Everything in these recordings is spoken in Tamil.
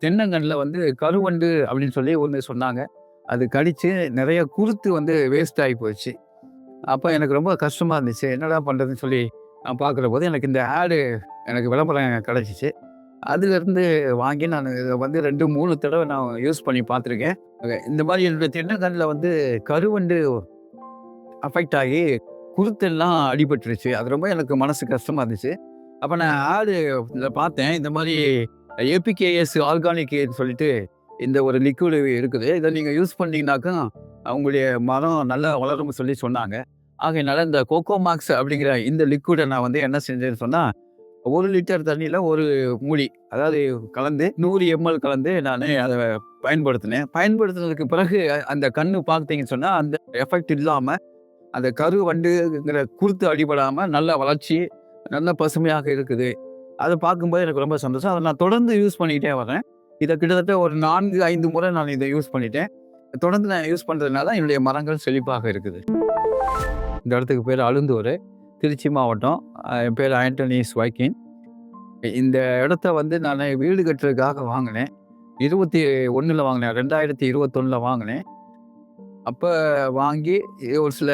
தென்னங்கன்றுல வந்து கருவண்டு அப்படின்னு சொல்லி ஒண்ணு சொன்னாங்க. அது கடிச்சு நெறைய குருத்து வந்து வேஸ்ட் ஆகி போச்சு. அப்ப எனக்கு ரொம்ப கஷ்டமா இருந்துச்சு. என்னடா பண்றதுன்னு சொல்லி நான் பார்க்குறபோது எனக்கு இந்த எனக்கு விளம்பரம் கிடைச்சிச்சு. அதிலிருந்து வாங்கி நான் இத வந்து 2, 3 தடவ நான் யூஸ் பண்ணி பார்த்துருக்கேன். இந்த மாரி என்னுடைய தென்னங்கன்றுல வந்து கருவண்டு அஃபெக்ட் ஆகி குருத்தெல்லாம் அடிபட்டுருச்சு. அது ரொம்ப எனக்கு மனசு கஷ்டமா இருந்துச்சு. அப்ப நான் இதில பார்த்தேன். இந்த மாரி ஏபிகேஎஸ் ஆர்கானிக்ன்னு சொல்லிட்டு இந்த ஒரு லிக்விட் இருக்குது. இத நீங்க யூஸ் பண்ணீங்கனாக்கா, உங்களுடைய மரம் நல்லா வளரும்னு சொல்லி சொன்னாங்க. ஆகையினால இந்த கோகோமாக்ஸ் அப்படிங்கிற இந்த லிக்விட நான் வந்து என்ன செஞ்சேன்னு சொன்னா, 1 லிட்டர் தண்ணீல 1 மூடி அதாவது கலந்து 100 எம்எல் கலந்து நானு அத பயன்படுத்தினேன். பயன்படுத்தினதுக்கு பிறகு அந்த கண்ணு பார்த்தீங்கன்னு சொன்னா, அந்த எஃபெக்ட் இல்லாம அந்த கருவண்டுங்கிற குருத்து அடிபடாம நல்ல வளர்ச்சி, நல்ல பசுமையாக இருக்குது. அத பார்க்கும்போது எனக்கு ரொம்ப சந்தோஷம். அத நான் தொடர்ந்து யூஸ் பண்ணிக்கிட்டே வரேன். இத கிட்டத்தட்ட ஒரு 4, 5 முறை நான் இத யூஸ் பண்ணிட்டேன். தொடர்ந்து நான் யூஸ் பண்றதுனால என்னுடைய மரங்கள் செழிப்பாக இருக்குது. இந்த இடத்துக்கு பேரு அழுந்தூரு, திருச்சி மாவட்டம். என் பேரு ஆண்டனி ஸ்வைக்கின். இந்த இடத்த வந்து நானு வீடு கட்டுறதுக்காக வாங்குனேன். 21ல வாங்குனேன். 2021ல வாங்குனேன். அப்ப வாங்கி ஒரு சில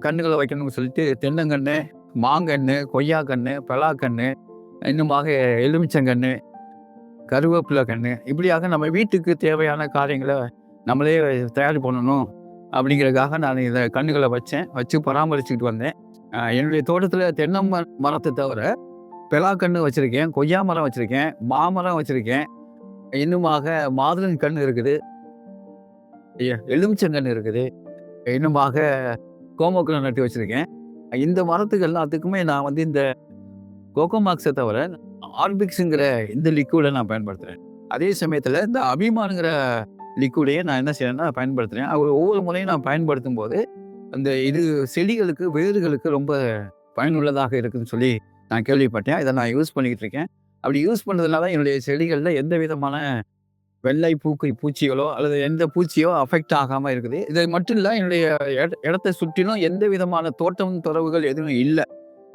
கன்னுகள வைக்கணும்னு சொல்லிட்டு தென்னங்கன்னு, மாங்கன்னு, கொய்யாக்கன்னு, பலாக்கன்னு, இன்னுமாக எலுமிச்சங்கன்னு, கருவேப்பிலை கன்னு, இப்படியாக நம்ம வீட்டுக்கு தேவையான காரியங்கள நம்மளே தயார் பண்ணணும் அப்படிங்கிறதுக்காக நான் இத கன்னுகள வச்சு பராமரிச்சுக்கிட்டு வந்தேன். என்னுடைய தோட்டத்தில தென்னை மரத்த தவிர பலாக்கன்னு வச்சிருக்கேன், கொய்யா மரம் வச்சிருக்கேன், மாமரம் வச்சிருக்கேன், இன்னுமாக மாதுளம் கன்னு இருக்குது, எலுமிச்சங்கன்னு இருக்குது, இன்னுமாக கோமோக்கல்ல நட்டு வச்சிருக்கேன். இந்த மரத்துக்கு எல்லாத்துக்குமே நான் வந்து இந்த கோகோமாக்ஸ தவிர ஆர்பிக்ஸ்ங்கிற இந்த லிக்விட நான் பயன்படுத்துறேன். அதே சமயத்தில இந்த அபிமான்ங்கிற லிக்விடையே நான் என்ன செய்றேன்னா பயன்படுத்துறேன். ஒவ்வொரு முறையும் நான் பயன்படுத்தும்போது, அந்த இது செடிகளுக்கு, வேர்களுக்கு ரொம்ப பயனுள்ளதாக இருக்குன்னு சொல்லி நான் கேள்விப்பட்டேன். இத நான் யூஸ் பண்ணிக்கிட்டு இருக்கேன். அப்படி யூஸ் பண்றதுனால என்னுடைய செடிகள்ல எந்த விதமான வெள்ளை பூச்சிகளோ அல்லது எந்த பூச்சியோ அஃபெக்ட் ஆகாம இருக்குது. இது மட்டும் இல்ல, என்னுடைய இடத்த சுற்றிலும் எந்த விதமான தோட்டம் தொரவுகள் எதுவும் இல்ல.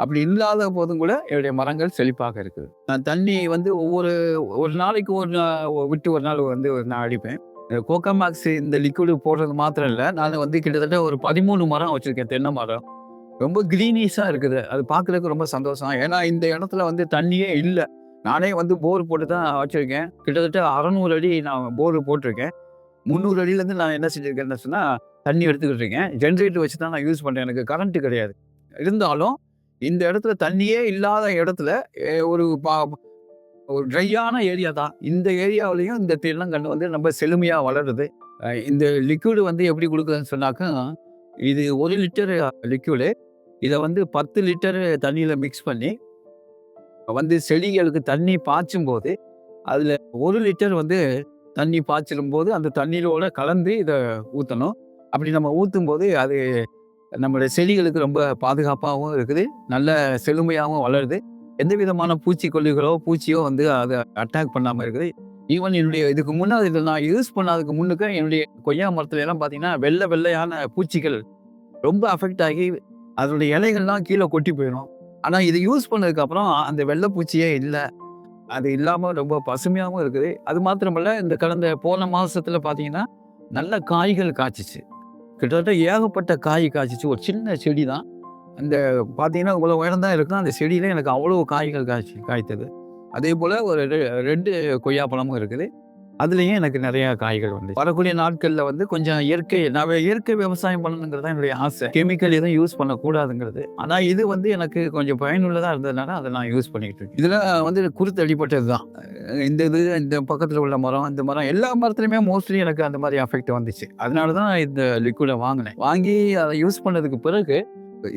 அப்படி இல்லாத போதும் கூட என்னுடைய மரங்கள் செழிப்பாக இருக்குது. நான் தண்ணி வந்து ஒரு நாளைக்கு விட்டு ஒரு நாள் வந்து நான் அடிப்பேன். கோகோமாக்ஸ் இந்த லிக்விட் போடுறது மாத்திரம் இல்ல. நான் வந்து கிட்டத்தட்ட ஒரு 13 மரம் வச்சிருக்கேன், தென்னை மரம். ரொம்ப கிரீனிஷா இருக்குது. அது பார்க்கறதுக்கு ரொம்ப சந்தோஷம். ஏன்னா இந்த இடத்துல வந்து தண்ணியே இல்ல. நானே வந்து போர் போட்டு தான் வச்சிருக்கேன். கிட்டத்தட்ட 600 அடி நான் போர் போட்டிருக்கேன். 300 அடியிலேருந்து நான் என்ன செஞ்சிருக்கேன்னு சொன்னா, தண்ணி எடுத்துக்கிட்டு இருக்கேன். ஜெனரேட்டர் வச்சு தான் நான் யூஸ் பண்றேன். எனக்கு கரண்ட் கிடையாது. இருந்தாலும் இந்த இடத்துல தண்ணியே இல்லாத இடத்துல ஒரு ஒரு ட்ரையான ஏரியா தான். இந்த ஏரியாவிலயும் இந்த தென்னங்கன்று வந்து ரொம்ப செழுமையா வளருது. இந்த லிக்விட் வந்து எப்படி குடுக்குதுன்னு சொன்னாக்கா, இது 1 லிட்டர் லிக்விடு. இத வந்து 10 லிட்டர் தண்ணீல மிக்ஸ் பண்ணி வந்து செடிகளுக்கு தண்ணி பாய்ச்சும்போது, அதில 1 லிட்டர் வந்து தண்ணி பாய்ச்சிடும்போது, அந்த தண்ணீரோட கலந்து இத ஊத்தணும். அப்படி நம்ம ஊத்தும்போது, அது நம்முடைய செடிகளுக்கு ரொம்ப பாதுகாப்பாவும் இருக்குது. நல்ல செழுமையாவும் வளருது. எந்த விதமான பூச்சிக்கொல்லிகளோ, பூச்சியோ வந்து அத அட்டாக் பண்ணாம இருக்குது. ஈவன் என்னுடைய இதுக்கு முன்னாடி இத நான் யூஸ் பண்ணாததுக்கு முன்னுக்க என்னுடைய கொய்யா மரத்துல எல்லாம் பார்த்தீங்கன்னா, வெள்ளையான பூச்சிகள் ரொம்ப அஃபெக்ட் ஆகி, அதனுடைய இலைகள்லாம் கீழ கொட்டி போயிரும். ஆனா இத யூஸ் பண்ணதுக்கப்புறம் அந்த வெள்ளை பூச்சியே இல்ல. அது இல்லாம ரொம்ப பசுமையாவும் இருக்குது. அது மாத்திரமல்ல, இந்த கடந்த போன மாசத்துல பார்த்தீங்கன்னா, நல்ல காய்கள் காய்ச்சுச்சு. கிட்டத்தட்ட ஏகப்பட்ட காய் காய்ச்சுச்சு. ஒரு சின்ன செடி தான். அந்த பார்த்தீங்கன்னா, இவ்வளோ உயரம் தான் இருக்கும். அந்த செடியில எனக்கு அவ்வளோ காய்கள் காய்த்தது. அதேபோல ஒரு 2 கொய்யா பழமும் இருக்குது. அதுலயும் எனக்கு நெறைய காய்கள் வந்துச்சு. வரக்கூடிய நாட்கள்ல வந்து கொஞ்சம் நான் இயற்கை விவசாயம் பண்ணணுங்கிறது தான் என்னுடைய ஆசை. கெமிக்கல் எதுவும் யூஸ் பண்ணக்கூடாதுங்கிறது. ஆனா இது வந்து எனக்கு கொஞ்சம் பயனுள்ளதா இருந்ததுனால அத நான் யூஸ் பண்ணிக்கிட்டு இருக்கேன். இதுல வந்து குருத்து அடிபட்டது தான். இந்த பக்கத்துல உள்ள மரம், இந்த மரம் எல்லா மரத்துலயுமே மோஸ்ட்லி எனக்கு அந்த மாரி அஃபெக்ட் வந்துச்சு. அதனால தான் இந்த லிக்விட வாங்குனேன். வாங்கி அத யூஸ் பண்ணதுக்கு பிறகு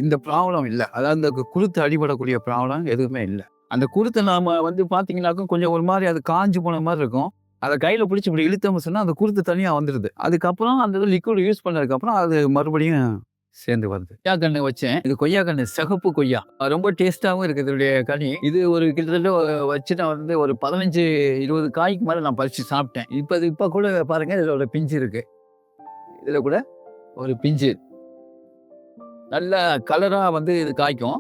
இந்த ப்ராப்ளம் இல்ல. அதாவது இந்த குருத்து அடிபடக்கூடிய ப்ராப்ளம் எதுவுமே இல்ல. அந்த குருத்த நாம வந்து பார்த்தீங்கன்னாக்க கொஞ்சம் ஒரு மாரி அது காஞ்சு போன மாரி இருக்கும். அத கையில பிடிச்சு இப்படி இழுத்தோம்னு சொன்னா, அந்த குருத்து தனியா வந்துருது. அதுக்கப்புறம் அந்த லிக்விட் யூஸ் பண்ணதுக்கப்புறம் அது மறுபடியும் சேர்ந்து வருது. கொய்யா கன்னு வச்சேன். இது கொய்யா கன்னு சிகப்பு கொய்யா. ரொம்ப டேஸ்ட்டாவும் இருக்கு இதனுடைய கனி. இது ஒரு கிட்டத்தட்ட வச்சு நான் வந்து ஒரு 15, 20 காய்க்கு மேல நான் பறிச்சு சாப்பிட்டேன். இப்ப கூட பாருங்க, இதுல ஒரு பிஞ்சு இருக்கு. இதுல கூட ஒரு பிஞ்சு. நல்ல கலரா வந்து இது காய்க்கும்.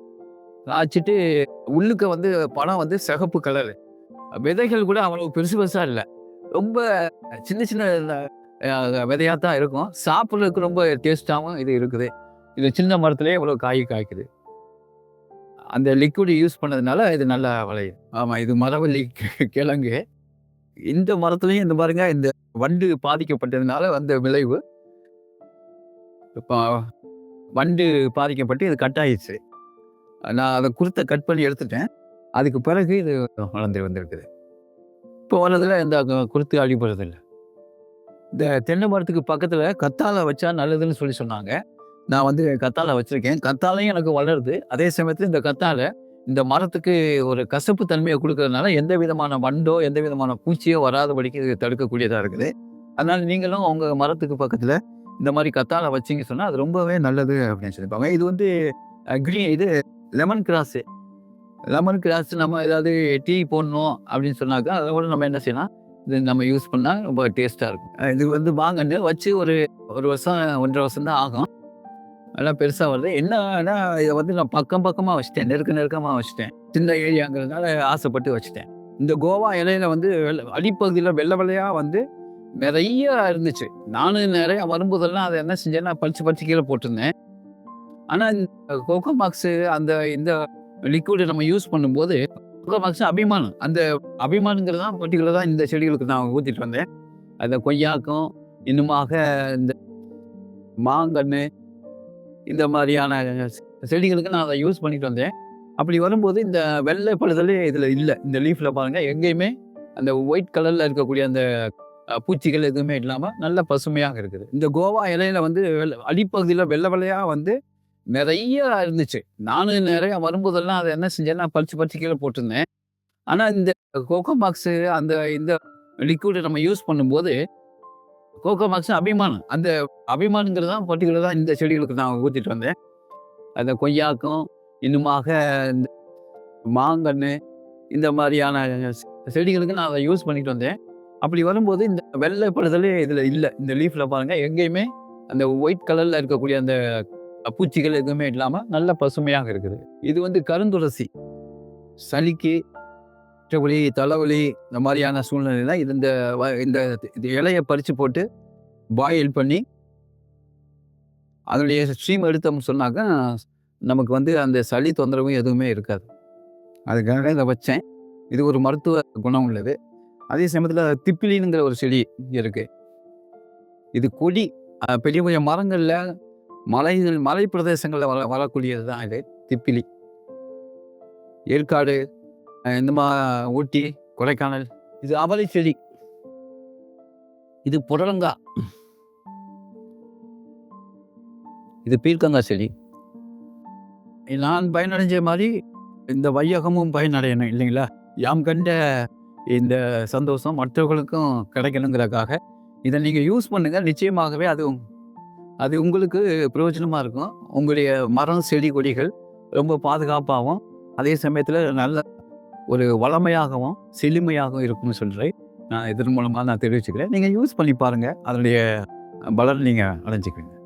காய்ச்சிட்டு உள்ளுக்க வந்து பழம் வந்து சிகப்பு கலரு. விதைகள் கூட அவ்வளவு பெருசா இல்ல. ரொம்ப சின்ன சின்ன விதையா தான் இருக்கும். சாப்பிட்றதுக்கு ரொம்ப டேஸ்ட்டாவும் இது இருக்குது. இது சின்ன மரத்திலேயே இவ்வளோ காய் காய்க்குது. அந்த லிக்விட் யூஸ் பண்ணதுனால இது நல்லா விளையுது. ஆமா, இது மரவள்ளி கிழங்கு. இந்த மரத்துலயும் இந்த பாருங்க, இந்த வண்டு பாதிக்கப்பட்டதுனால வந்த விளைவு. இப்போ வண்டு பாதிக்கப்பட்டு இது கட் ஆயிடுச்சு. நான் அதை குருத்தை கட் பண்ணி எடுத்துட்டேன். அதுக்கு பிறகு இது வளர்ந்து வந்திருக்குது. இப்போ வர்றதுல இந்த குருத்து அடிபடுறதில்ல. இந்த தென்னை மரத்துக்கு பக்கத்தில் கத்தாழை வச்சா நல்லதுன்னு சொன்னாங்க. நான் வந்து கத்தாழை வச்சுருக்கேன். கத்தாழையும் எனக்கு வளருது. அதே சமயத்தில் இந்த கத்தாழை இந்த மரத்துக்கு ஒரு கசப்பு தன்மையை கொடுக்கறதுனால எந்த விதமான வண்டோ எந்த விதமான பூச்சியோ வராதபடிக்கு இது தடுக்கக்கூடியதாக இருக்குது. அதனால் நீங்களும் உங்கள் மரத்துக்கு பக்கத்தில் இந்த மாதிரி கத்தாழை வச்சிங்க சொன்னால் அது ரொம்பவே நல்லது அப்படின்னு சொல்லியிருப்பாங்க. இது வந்து இது லெமன் கிராஸு. லெமன் கிராஸ் நம்ம ஏதாவது டீ போடணும் அப்படின்னு சொன்னாக்கா அதை கூட நம்ம என்ன செய்யலாம், இது நம்ம யூஸ் பண்ணால் ரொம்ப டேஸ்ட்டாக இருக்கும். இது வந்து வாங்கன்னு வச்சு ஒரு வருஷம் 1.5 வருஷம் தான் ஆகும். நல்லா பெருசாக வருது. என்னன்னா இதை வந்து நான் பக்கமாக வச்சுட்டேன், நெருக்கமாக வச்சுட்டேன். சின்ன ஏரியாங்கிறதுனால ஆசைப்பட்டு வச்சுட்டேன். இந்த கோவா இலையில வந்து அடிப்பகுதியில் வெள்ளை வெள்ளையாக வந்து நிறைய இருந்துச்சு. நானும் நிறைய வரும்போதெல்லாம் அதை என்ன செஞ்சேன்னா பறிச்சு கீழே போட்டிருந்தேன். ஆனால் இந்த கோகோமாக்ஸு இந்த லிக்விடை நம்ம யூஸ் பண்ணும்போது கோகோமாக்ஸ் அபிமானம், அந்த அபிமானங்கிறது தான் பர்டிகுலராக இந்த செடிகளுக்கு நான் ஊற்றிட்டு வந்தேன். அந்த கொய்யாக்கும் இன்னுமாக இந்த மாங்கன்று இந்த மாதிரியான செடிகளுக்கு நான் அதை யூஸ் பண்ணிட்டு வந்தேன். அப்படி வரும்போது இந்த வெள்ளை பழுதலே இதில் இல்லை. இந்த லீஃபில் பாருங்கள், எங்கேயுமே அந்த ஒயிட் கலரில் இருக்கக்கூடிய அந்த பூச்சிகள் எதுவுமே இல்லாமல் நல்ல பசுமையாக இருக்குது. இந்த கோவா இலையில வந்து அடிப்பகுதியில் வெள்ளை வெள்ளையாக வந்து நிறைய இருந்துச்சு. நானும் நிறைய வரும்போதெல்லாம் அதை என்ன செஞ்சேன்னா பறிச்சு கீழே போட்டிருந்தேன். ஆனால் இந்த கோகோமாக்ஸு இந்த லிக்விடை நம்ம யூஸ் பண்ணும்போது கோகோமாக்ஸ் அபிமானம், அந்த அபிமானங்கிறது தான் பர்டிகுலராக இந்த செடிகளுக்கு நான் ஊற்றிட்டு வந்தேன். அந்த கொய்யாக்கும் இன்னுமாக இந்த மாங்கன்று இந்த மாதிரியான செடிகளுக்கு நான் அதை யூஸ் பண்ணிட்டு வந்தேன். அப்படி வரும்போது இந்த வெள்ளை பழுதலே இதில் இல்லை. இந்த லீஃபில் பாருங்கள், எங்கேயுமே அந்த ஒயிட் கலரில் இருக்கக்கூடிய அந்த பூச்சிகள் எதுவுமே இல்லாமல் நல்ல பசுமையாக இருக்குது. இது வந்து கருந்துளசி. சளிக்கு, மற்றபடி தலைவலி இந்த மாதிரியான சூழ்நிலையில் இது இந்த இலையை பறித்து போட்டு பாயில் பண்ணி அதனுடைய ஸ்ட்ரீம் எடுத்தோம்னு சொன்னாக்கா நமக்கு வந்து அந்த சளி தொந்தரவும் எதுவுமே இருக்காது. அதுக்காக இதை வச்சேன். இது ஒரு மருத்துவ குணம் உள்ளது. அதே சமயத்தில் திப்பிலிங்கிற ஒரு செடி இருக்குது. இது கொடி பெரிய பெரிய மரங்களில் மலை பிரதேசங்களில் வரக்கூடியது தான் இது திப்பிலி. ஏற்காடு, இந்த ஊட்டி, கொடைக்கானல். இது அவரை செடி. இது புடலங்காய். இது பீர்க்கங்காய் செடி. நான் பயனடைஞ்ச மாதிரி இந்த வையகமும் பயனடையணும் இல்லைங்களா? யாம் கண்ட இந்த சந்தோஷம் மற்றவர்களுக்கும் கிடைக்கணுங்கிறதுக்காக இதை நீங்கள் யூஸ் பண்ணுங்கள். நிச்சயமாகவே அது உங்களுக்கு பிரயோஜனமாக இருக்கும். உங்களுடைய மரம் செடி கொடிகள் ரொம்ப பாதுகாப்பாகவும் அதே சமயத்தில் நல்ல ஒரு வளமையாகவும் செழுமையாகவும் இருக்கும்னு சொல்கிறேன். நான் இதன் மூலமாக நான் தெரிவிச்சுக்கிறேன். நீங்கள் யூஸ் பண்ணி பாருங்கள், அதனுடைய பலன் நீங்கள் அடைஞ்சிக்குவீங்க.